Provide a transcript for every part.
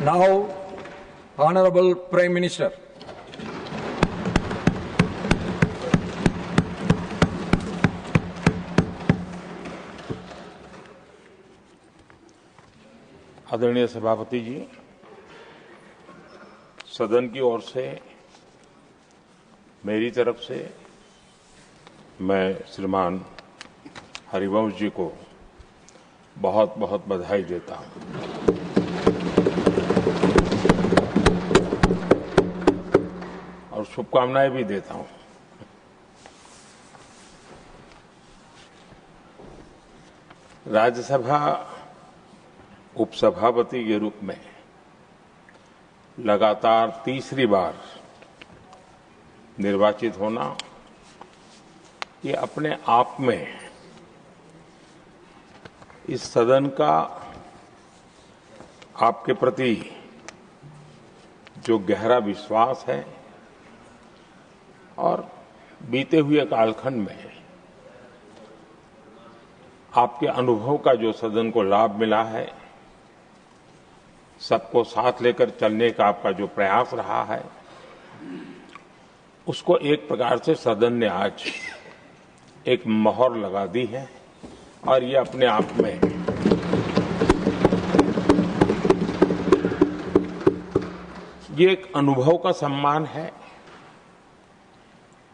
Now, Honorable Prime Minister. आदरणीय सभापति जी, सदन की ओर से मेरी तरफ से मैं श्रीमान हरिवंश जी को बहुत बहुत बधाई देता हूं और शुभकामनाएं भी देता हूं। राज्यसभा उपसभापति के रूप में लगातार तीसरी बार निर्वाचित होना ये अपने आप में इस सदन का आपके प्रति जो गहरा विश्वास है और बीते हुए कालखंड में आपके अनुभव का जो सदन को लाभ मिला है, सबको साथ लेकर चलने का आपका जो प्रयास रहा है, उसको एक प्रकार से सदन ने आज एक मोहर लगा दी है और ये अपने आप में ये एक अनुभव का सम्मान है,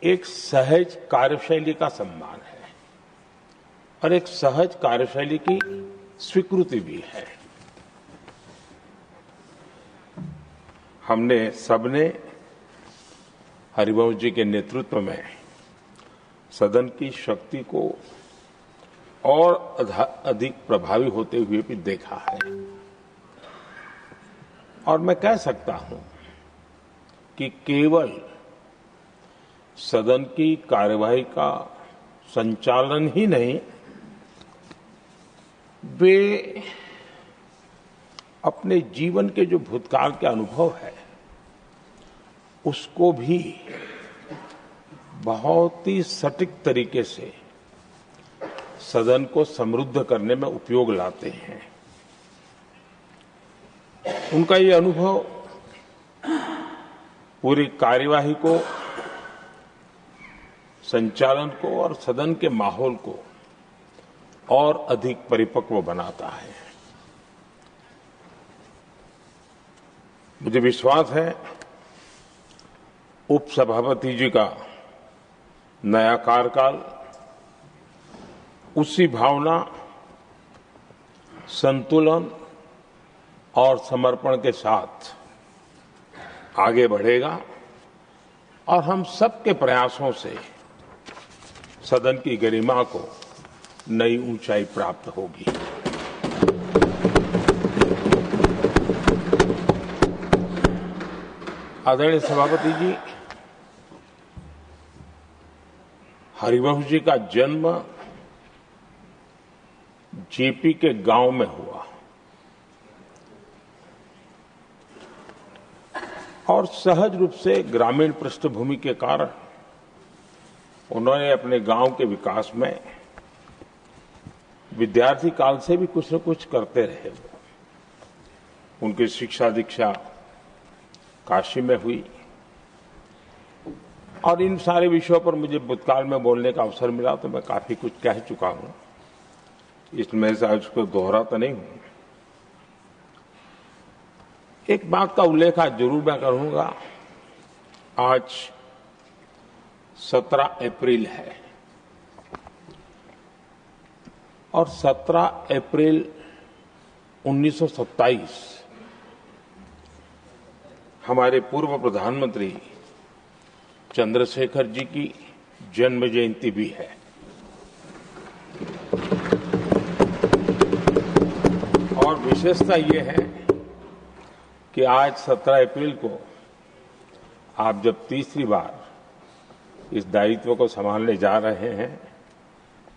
एक सहज कार्यशैली का सम्मान है और एक सहज कार्यशैली की स्वीकृति भी है। हमने सबने हरिवंश जी के नेतृत्व में सदन की शक्ति को और अधिक प्रभावी होते हुए भी देखा है और मैं कह सकता हूं कि केवल सदन की कार्यवाही का संचालन ही नहीं, वे अपने जीवन के जो भूतकाल के अनुभव है उसको भी बहुत ही सटीक तरीके से सदन को समृद्ध करने में उपयोग लाते हैं। उनका ये अनुभव पूरी कार्यवाही को, संचालन को और सदन के माहौल को और अधिक परिपक्व बनाता है। मुझे विश्वास है उपसभापति जी का नया कार्यकाल उसी भावना, संतुलन और समर्पण के साथ आगे बढ़ेगा और हम सबके प्रयासों से सदन की गरिमा को नई ऊंचाई प्राप्त होगी। आदरणीय सभापति जी, हरिवंश जी का जन्म जेपी के गांव में हुआ और सहज रूप से ग्रामीण पृष्ठभूमि के कारण उन्होंने अपने गांव के विकास में विद्यार्थी काल से भी कुछ न कुछ करते रहे। उनकी शिक्षा दीक्षा काशी में हुई और इन सारे विषयों पर मुझे भूतकाल में बोलने का अवसर मिला तो मैं काफी कुछ कह चुका हूं, इसमें से आज उसको दोहराता नहीं हूं। एक बात का उल्लेख आज जरूर मैं करूंगा। आज 17 अप्रैल है और 17 अप्रैल 1927 हमारे पूर्व प्रधानमंत्री चंद्रशेखर जी की जन्म जयंती भी है। और विशेषता ये है कि आज 17 अप्रैल को आप जब तीसरी बार इस दायित्व को संभालने जा रहे हैं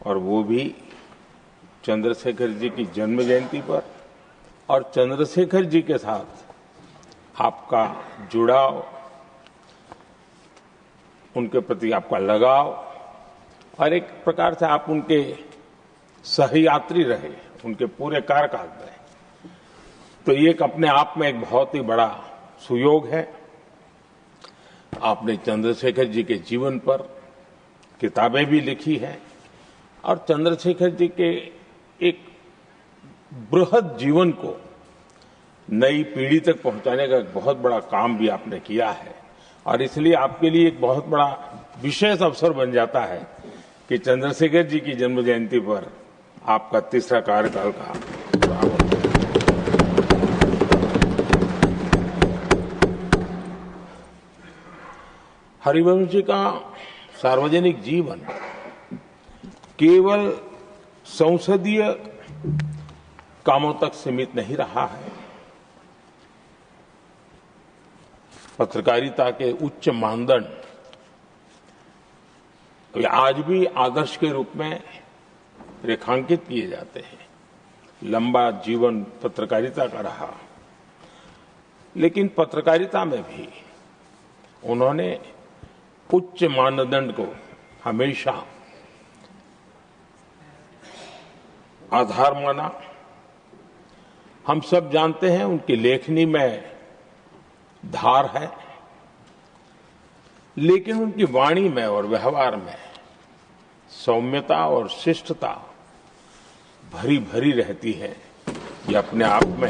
और वो भी चंद्रशेखर जी की जन्म जयंती पर और चंद्रशेखर जी के साथ आपका जुड़ाव, उनके प्रति आपका लगाव और एक प्रकार से आप उनके सहयात्री रहे उनके पूरे कार्यकाल में, तो ये एक अपने आप में एक बहुत ही बड़ा सुयोग है। आपने चंद्रशेखर जी के जीवन पर किताबें भी लिखी हैं और चंद्रशेखर जी के एक बृहद जीवन को नई पीढ़ी तक पहुंचाने का एक बहुत बड़ा काम भी आपने किया है और इसलिए आपके लिए एक बहुत बड़ा विशेष अवसर बन जाता है कि चंद्रशेखर जी की जन्म जयंती पर आपका तीसरा कार्यकाल का हरिवंश जी का सार्वजनिक जीवन केवल संसदीय कामों तक सीमित नहीं रहा है। पत्रकारिता के उच्च मानदंड आज भी आदर्श के रूप में रेखांकित किए जाते हैं। लंबा जीवन पत्रकारिता का रहा, लेकिन पत्रकारिता में भी उन्होंने उच्च मानदंड को हमेशा आधार माना। हम सब जानते हैं उनकी लेखनी में धार है, लेकिन उनकी वाणी में और व्यवहार में सौम्यता और शिष्टता भरी भरी रहती है। ये अपने आप में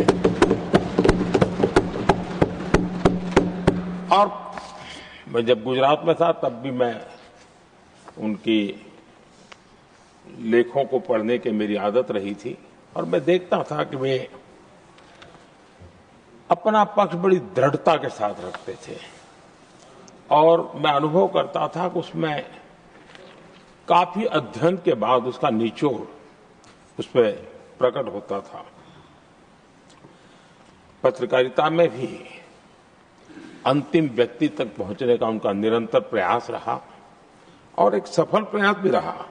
और मैं जब गुजरात में था तब भी मैं उनकी लेखों को पढ़ने की मेरी आदत रही थी और मैं देखता था कि वे अपना पक्ष बड़ी दृढ़ता के साथ रखते थे और मैं अनुभव करता था कि उसमें काफी अध्ययन के बाद उसका निचोड़ उस पर प्रकट होता था। पत्रकारिता में भी अंतिम व्यक्ति तक पहुंचने का उनका निरंतर प्रयास रहा और एक सफल प्रयास भी रहा।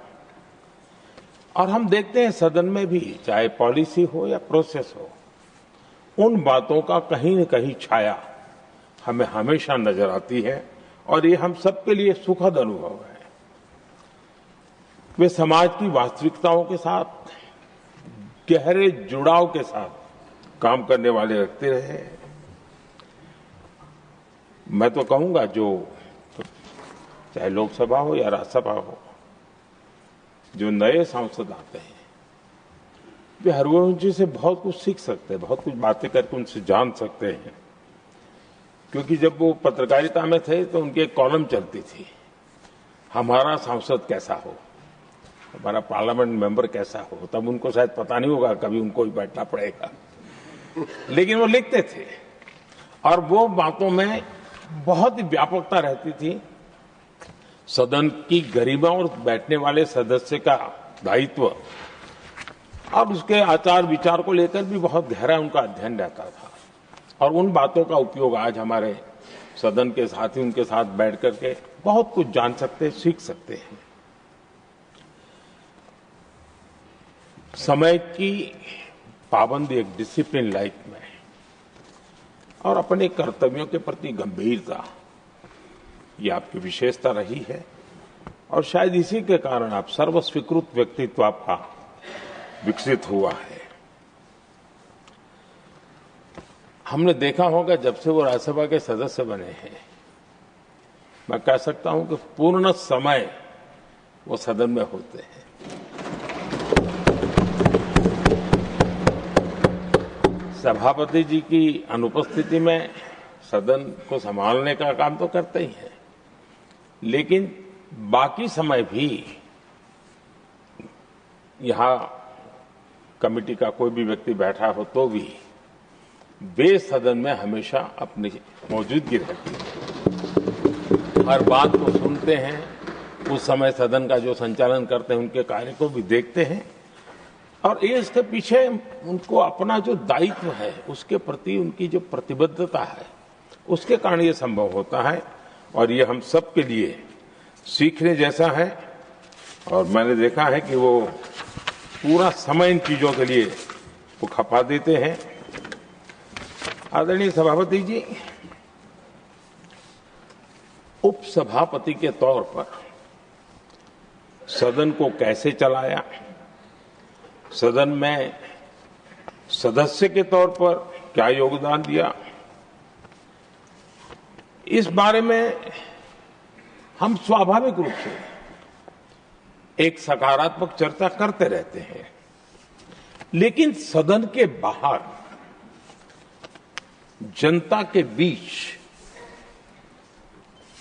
और हम देखते हैं सदन में भी, चाहे पॉलिसी हो या प्रोसेस हो, उन बातों का कहीं न कहीं छाया हमें हमेशा नजर आती है और ये हम सबके लिए सुखद अनुभव है। वे समाज की वास्तविकताओं के साथ गहरे जुड़ाव के साथ काम करने वाले व्यक्ति रहे। मैं तो कहूंगा जो चाहे लोकसभा हो या राज्यसभा हो, जो नए सांसद आते हैं वे हरिवंश जी से बहुत कुछ सीख सकते हैं, बहुत कुछ बातें करके उनसे जान सकते हैं। क्योंकि जब वो पत्रकारिता में थे तो उनकी एक कॉलम चलती थी, हमारा सांसद कैसा हो, हमारा पार्लियामेंट मेंबर कैसा हो। तब उनको शायद पता नहीं होगा कभी उनको भी बैठना पड़ेगा, लेकिन वो लिखते थे और वो बातों में बहुत ही व्यापकता रहती थी। सदन की गरिमा और बैठने वाले सदस्य का दायित्व और उसके आचार विचार को लेकर भी बहुत गहरा उनका अध्ययन रहता था और उन बातों का उपयोग आज हमारे सदन के साथी उनके साथ बैठ करके बहुत कुछ जान सकते, सीख सकते हैं। समय की पाबंदी, एक डिसिप्लिन लाइफ में और अपने कर्तव्यों के प्रति गंभीरता, ये आपकी विशेषता रही है और शायद इसी के कारण आप सर्वस्वीकृत व्यक्तित्व आपका विकसित हुआ है। हमने देखा होगा जब से वो राज्यसभा के सदस्य बने हैं, मैं कह सकता हूं कि पूर्ण समय वो सदन में होते हैं। सभापति जी की अनुपस्थिति में सदन को संभालने का काम तो करते ही हैं, लेकिन बाकी समय भी यहां कमेटी का कोई भी व्यक्ति बैठा हो तो भी वे सदन में हमेशा अपनी मौजूदगी रहती है। हर बात को सुनते हैं, उस समय सदन का जो संचालन करते हैं उनके कार्य को भी देखते हैं और ये इसके पीछे उनको अपना जो दायित्व है उसके प्रति उनकी जो प्रतिबद्धता है उसके कारण ये संभव होता है और ये हम सब के लिए सीखने जैसा है। और मैंने देखा है कि वो पूरा समय इन चीजों के लिए वो खपा देते हैं। आदरणीय सभापति जी, उपसभापति के तौर पर सदन को कैसे चलाया, सदन में सदस्य के तौर पर क्या योगदान दिया, इस बारे में हम स्वाभाविक रूप से एक सकारात्मक चर्चा करते रहते हैं। लेकिन सदन के बाहर जनता के बीच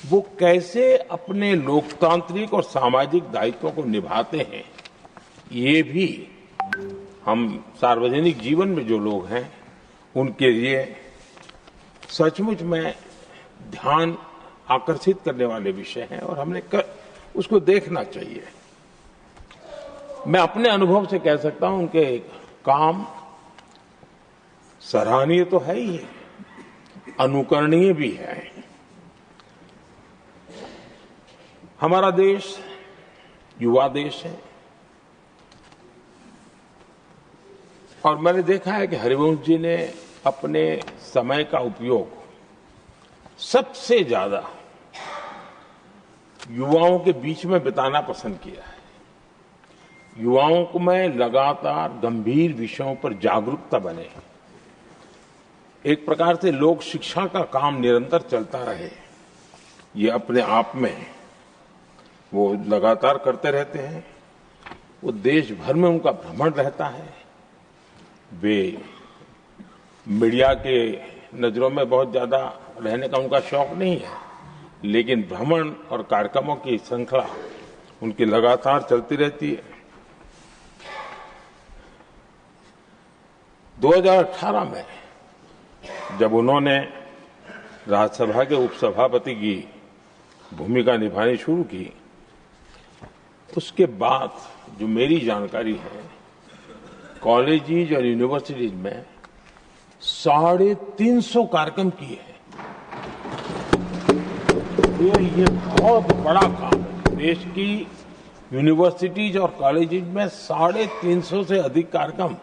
वो कैसे अपने लोकतांत्रिक और सामाजिक दायित्वों को निभाते हैं, ये भी हम सार्वजनिक जीवन में जो लोग हैं उनके लिए सचमुच में ध्यान आकर्षित करने वाले विषय हैं और हमने उसको देखना चाहिए। मैं अपने अनुभव से कह सकता हूं उनके काम सराहनीय तो है ही, अनुकरणीय भी है। हमारा देश युवा देश है और मैंने देखा है कि हरिवंश जी ने अपने समय का उपयोग सबसे ज्यादा युवाओं के बीच में बिताना पसंद किया है। युवाओं को में लगातार गंभीर विषयों पर जागरूकता बने, एक प्रकार से लोक शिक्षा का काम निरंतर चलता रहे, ये अपने आप में वो लगातार करते रहते हैं। वो देश भर में उनका भ्रमण रहता है। वे मीडिया के नजरों में बहुत ज्यादा रहने का उनका शौक नहीं है, लेकिन भ्रमण और कार्यक्रमों की श्रृंखला उनकी लगातार चलती रहती है। 2018 में जब उन्होंने राज्यसभा के उपसभापति की भूमिका निभानी शुरू की, उसके बाद जो मेरी जानकारी है, कॉलेजेस और यूनिवर्सिटीज में 350 कार्यक्रम किए हैं। ये बहुत बड़ा काम है। देश की यूनिवर्सिटीज और कॉलेजेस में 350 से अधिक कार्यक्रम,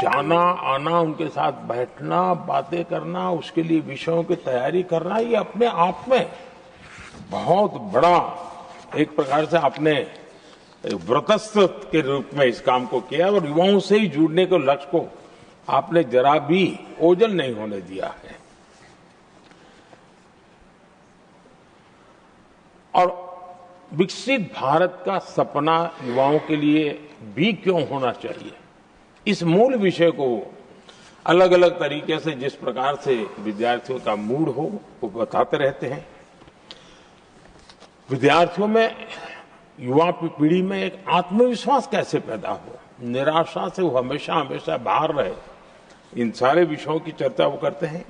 जाना आना, उनके साथ बैठना, बातें करना, उसके लिए विषयों की तैयारी करना, ये अपने आप में बहुत बड़ा एक प्रकार से आपने व्रतस्थ के रूप में इस काम को किया और युवाओं से ही जुड़ने के लक्ष्य को आपने जरा भी ओझल नहीं होने दिया है। और विकसित भारत का सपना युवाओं के लिए भी क्यों होना चाहिए, इस मूल विषय को अलग अलग तरीके से जिस प्रकार से विद्यार्थियों का मूड हो वो बताते रहते हैं। विद्यार्थियों में, युवा पीढ़ी में एक आत्मविश्वास कैसे पैदा हो, निराशा से वो हमेशा हमेशा बाहर रहे, इन सारे विषयों की चर्चा वो करते हैं।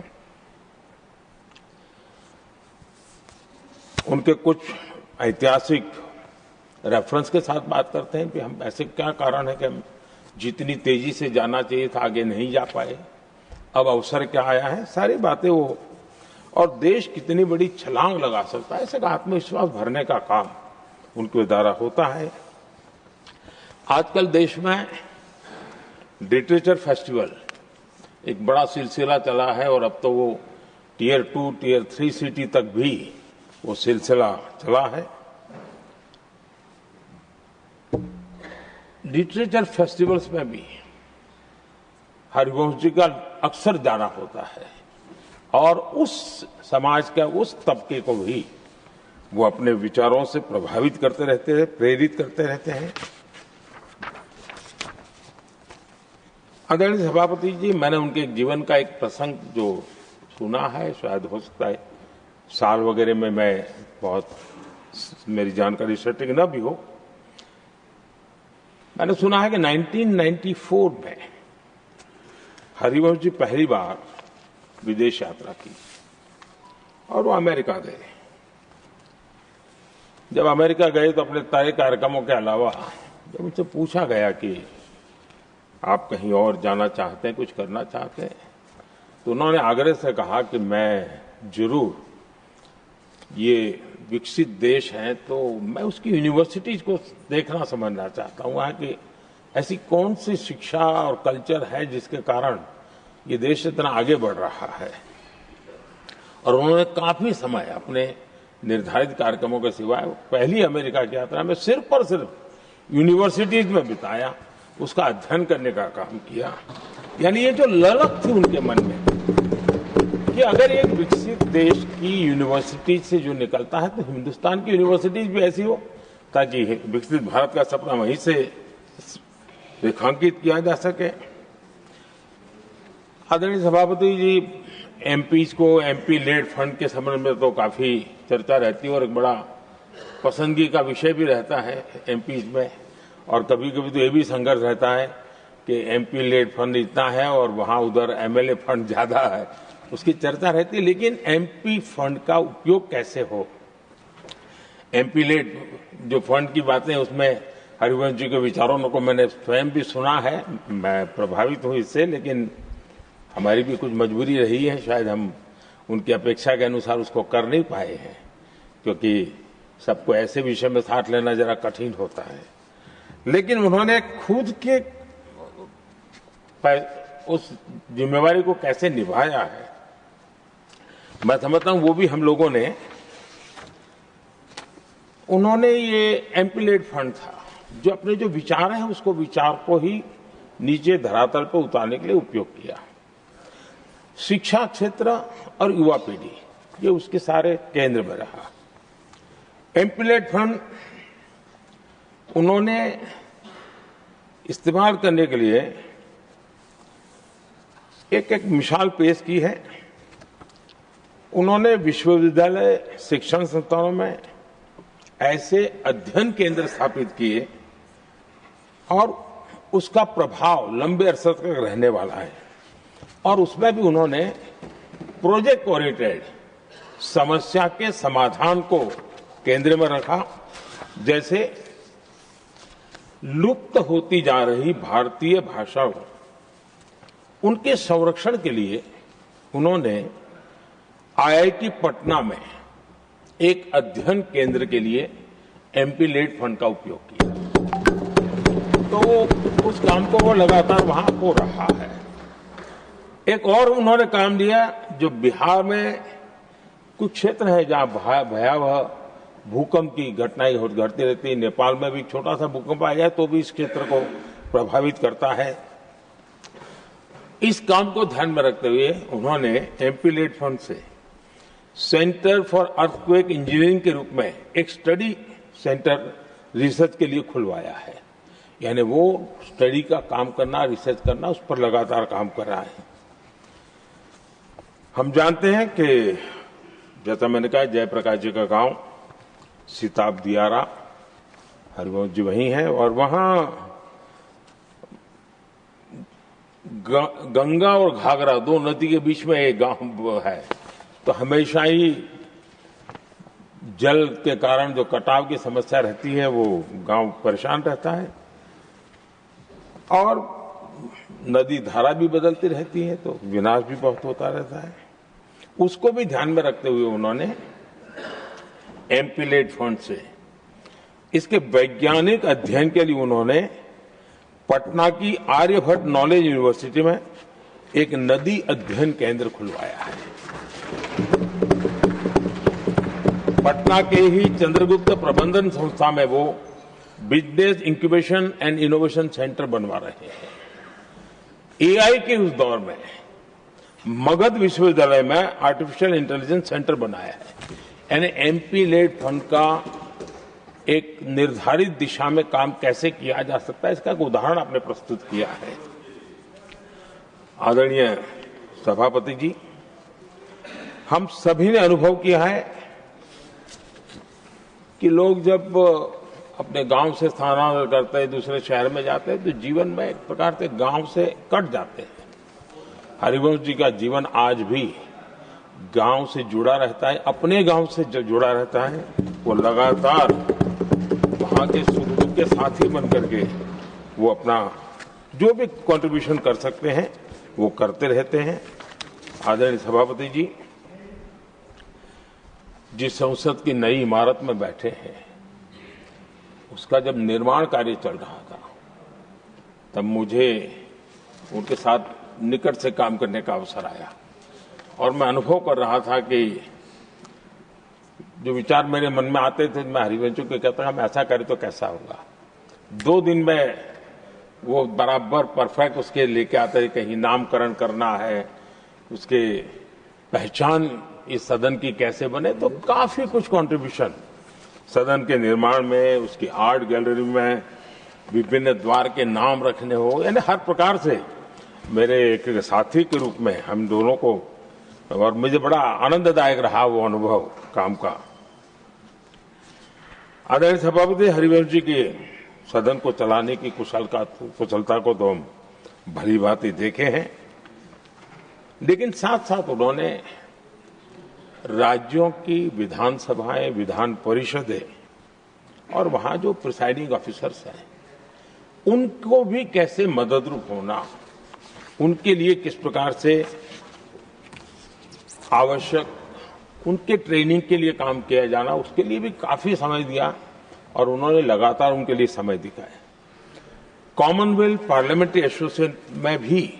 उनके कुछ ऐतिहासिक रेफरेंस के साथ बात करते हैं कि हम ऐसे क्या कारण है कि हम जितनी तेजी से जाना चाहिए था आगे नहीं जा पाए, अब अवसर क्या आया है, सारी बातें वो, और देश कितनी बड़ी छलांग लगा सकता है, ऐसे का आत्मविश्वास भरने का काम उनके द्वारा होता है। आजकल देश में लिटरेचर फेस्टिवल एक बड़ा सिलसिला चला है और अब तो वो टियर 2, टियर 3 सिटी तक भी वो सिलसिला चला है। लिटरेचर फेस्टिवल्स में भी हरिवंश जी का अक्सर जाना होता है और उस समाज का उस तबके को भी वो अपने विचारों से प्रभावित करते रहते हैं, प्रेरित करते रहते हैं। आदरणीय सभापति जी, मैंने उनके जीवन का एक प्रसंग जो सुना है, शायद हो सकता है साल वगैरह में मैं बहुत मेरी जानकारी सटीक न भी हो, मैंने सुना है कि 1994 में हरिवंश जी पहली बार विदेश यात्रा की और वो अमेरिका गए। जब अमेरिका गए तो अपने तय कार्यक्रमों के अलावा जब उनसे पूछा गया कि आप कहीं और जाना चाहते हैं, कुछ करना चाहते हैं, तो उन्होंने आग्रह से कहा कि मैं जरूर, ये विकसित देश है तो मैं उसकी यूनिवर्सिटीज को देखना समझना चाहता हूं, वहां की ऐसी कौन सी शिक्षा और कल्चर है जिसके कारण ये देश इतना आगे बढ़ रहा है। और उन्होंने काफी समय अपने निर्धारित कार्यक्रमों के सिवाय पहली अमेरिका की यात्रा में सिर्फ और सिर्फ यूनिवर्सिटीज में बिताया, उसका अध्ययन करने का काम किया। यानी ये जो ललक थी उनके मन में कि अगर एक विकसित देश की यूनिवर्सिटी से जो निकलता है तो हिंदुस्तान की यूनिवर्सिटीज भी ऐसी हो ताकि विकसित भारत का सपना वहीं से रेखांकित किया जा सके। आदरणीय सभापति जी, एमपीज को एमपी लेड फंड के संबंध में तो काफी चर्चा रहती है और एक बड़ा पसंदगी का विषय भी रहता है एमपीज में, और कभी कभी तो ये भी संघर्ष रहता है कि एमपी लेड फंड इतना है और वहां उधर एमएलए फंड ज्यादा है, उसकी चर्चा रहती है। लेकिन एमपी फंड का उपयोग कैसे हो, एमपी लेड जो फंड की बातें, उसमें हरिवंश जी के विचारों को मैंने स्वयं भी सुना है, मैं प्रभावित हूं इससे, लेकिन हमारी भी कुछ मजबूरी रही है, शायद हम उनकी अपेक्षा के अनुसार उसको कर नहीं पाए हैं, क्योंकि सबको ऐसे विषय में साथ लेना जरा कठिन होता है। लेकिन उन्होंने खुद के उस जिम्मेवारी को कैसे निभाया है, मैं समझता हूं वो भी हम लोगों ने, उन्होंने ये एमपी लेड फंड था जो अपने जो विचार हैं उसको विचार को ही नीचे धरातल पर उतारने के लिए उपयोग किया। शिक्षा क्षेत्र और युवा पीढ़ी ये उसके सारे केंद्र में रहा। एमपी लेड फंड उन्होंने इस्तेमाल करने के लिए एक मिसाल पेश की है। उन्होंने विश्वविद्यालय शिक्षण संस्थानों में ऐसे अध्ययन केंद्र स्थापित किए और उसका प्रभाव लंबे अरसे तक रहने वाला है, और उसमें भी उन्होंने प्रोजेक्ट ओरिएंटेड समस्या के समाधान को केंद्र में रखा। जैसे लुप्त होती जा रही भारतीय भाषाओं, उनके संरक्षण के लिए उन्होंने आईआईटी पटना में एक अध्ययन केंद्र के लिए एमपी लेड फंड का उपयोग किया, तो उस काम को वो लगातार वहां हो रहा है। एक और उन्होंने काम दिया, जो बिहार में कुछ क्षेत्र है जहां भयावह भूकंप की घटनाएं घटती रहती है, नेपाल में भी छोटा सा भूकंप आ जाए तो भी इस क्षेत्र को प्रभावित करता है। इस काम को ध्यान में रखते हुए उन्होंने एमपी लेड फंड से सेंटर फॉर अर्थक्वेक इंजीनियरिंग के रूप में एक स्टडी सेंटर रिसर्च के लिए खुलवाया है। यानी वो स्टडी का काम करना, रिसर्च करना, उस पर लगातार काम कर रहा है। हम जानते हैं कि जैसा मैंने कहा, जयप्रकाश जी का गांव सिताब दियारा, हरिवंश जी वहीं है, और वहां गंगा और घाघरा दो नदी के बीच में एक गांव है, तो हमेशा ही जल के कारण जो कटाव की समस्या रहती है वो गांव परेशान रहता है, और नदी धारा भी बदलती रहती है तो विनाश भी बहुत होता रहता है। उसको भी ध्यान में रखते हुए उन्होंने एमपी लेड फंड से इसके वैज्ञानिक अध्ययन के लिए उन्होंने पटना की आर्यभट्ट नॉलेज यूनिवर्सिटी में एक नदी अध्ययन केंद्र खुलवाया है। पटना के ही चंद्रगुप्त प्रबंधन संस्था में वो business incubation and innovation centre बनवा रहे हैं। एआई के उस दौर में मगध विश्वविद्यालय में आर्टिफिशियल इंटेलिजेंस सेंटर बनाया है। यानी एमपी लेड फंड का एक निर्धारित दिशा में काम कैसे किया जा सकता है, इसका एक उदाहरण आपने प्रस्तुत किया है। आदरणीय सभापति जी, हम सभी ने अनुभव किया है कि लोग जब अपने गांव से स्थानांतरण करते हैं, दूसरे शहर में जाते हैं, तो जीवन में एक प्रकार से गांव से कट जाते हैं। हरिवंश जी का जीवन आज भी गांव से जुड़ा रहता है, अपने गांव से जुड़ा रहता है। वो लगातार वहां के सुख दुख के साथी बन करके वो अपना जो भी कंट्रीब्यूशन कर सकते हैं वो करते रहते हैं। आदरणीय सभापति जी, जिस संसद की नई इमारत में बैठे हैं, उसका जब निर्माण कार्य चल रहा था तब मुझे उनके साथ निकट से काम करने का अवसर आया, और मैं अनुभव कर रहा था कि जो विचार मेरे मन में आते थे, मैं हरिवंश को कहता था हम ऐसा करें तो कैसा होगा। 2 दिन में वो बराबर परफेक्ट उसके लेके आते हैं। कहीं नामकरण करना है, उसके पहचान इस सदन की कैसे बने, तो काफी कुछ कंट्रीब्यूशन सदन के निर्माण में, उसकी आर्ट गैलरी में, विभिन्न द्वार के नाम रखने हो, यानी हर प्रकार से मेरे एक साथी के रूप में हम दोनों को, और मुझे बड़ा आनंददायक रहा वो अनुभव काम का। आदरणीय सभापति हरिवंश जी के सदन को चलाने की कुशलता को तो हम भली भांति देखे हैं, लेकिन साथ साथ उन्होंने राज्यों की विधानसभाएं, विधान परिषदें और वहां जो प्रिसाइडिंग ऑफिसर्स हैं उनको भी कैसे मददरूप होना, उनके लिए किस प्रकार से आवश्यक उनके ट्रेनिंग के लिए काम किया जाना, उसके लिए भी काफी समय दिया और उन्होंने लगातार उनके लिए समय दिखाया। कॉमनवेल्थ पार्लियामेंट्री एसोसिएशन में भी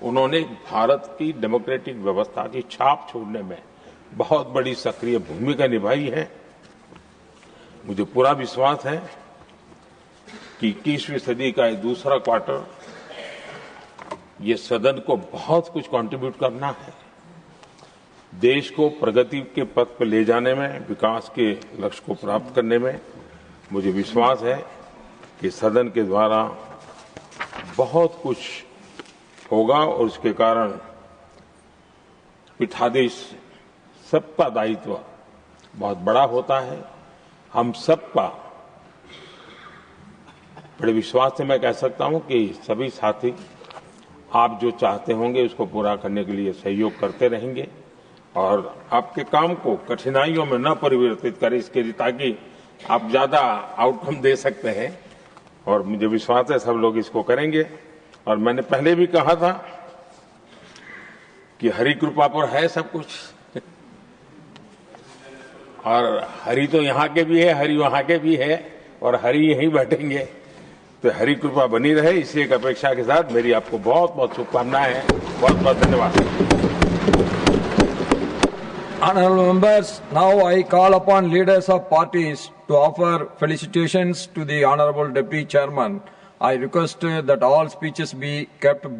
उन्होंने भारत की डेमोक्रेटिक व्यवस्था की छाप छोड़ने में बहुत बड़ी सक्रिय भूमिका निभाई है। मुझे पूरा विश्वास है कि 21वीं सदी का ये दूसरा क्वार्टर ये सदन को बहुत कुछ कंट्रीब्यूट करना है, देश को प्रगति के पथ पर ले जाने में, विकास के लक्ष्य को प्राप्त करने में। मुझे विश्वास है कि सदन के द्वारा बहुत कुछ होगा और उसके कारण पीठाधीश सबका दायित्व बहुत बड़ा होता है। हम सबका बड़े विश्वास से मैं कह सकता हूं कि सभी साथी आप जो चाहते होंगे उसको पूरा करने के लिए सहयोग करते रहेंगे और आपके काम को कठिनाइयों में न परिवर्तित करें, इसके लिए ताकि आप ज्यादा आउटकम दे सकते हैं। और मुझे विश्वास है सब लोग इसको करेंगे। और मैंने पहले भी कहा था कि हरि कृपा पर है सब कुछ और हरि तो यहाँ के भी है, हरि वहां के भी है और हरि यहीं बैठेंगे, तो हरि कृपा बनी रहे, इसी एक अपेक्षा के साथ मेरी आपको बहुत बहुत शुभकामनाएं हैं। बहुत बहुत धन्यवाद। Honorable members, now I call upon leaders of parties to offer felicitations to the Honorable Deputy Chairman. I request that all speeches be kept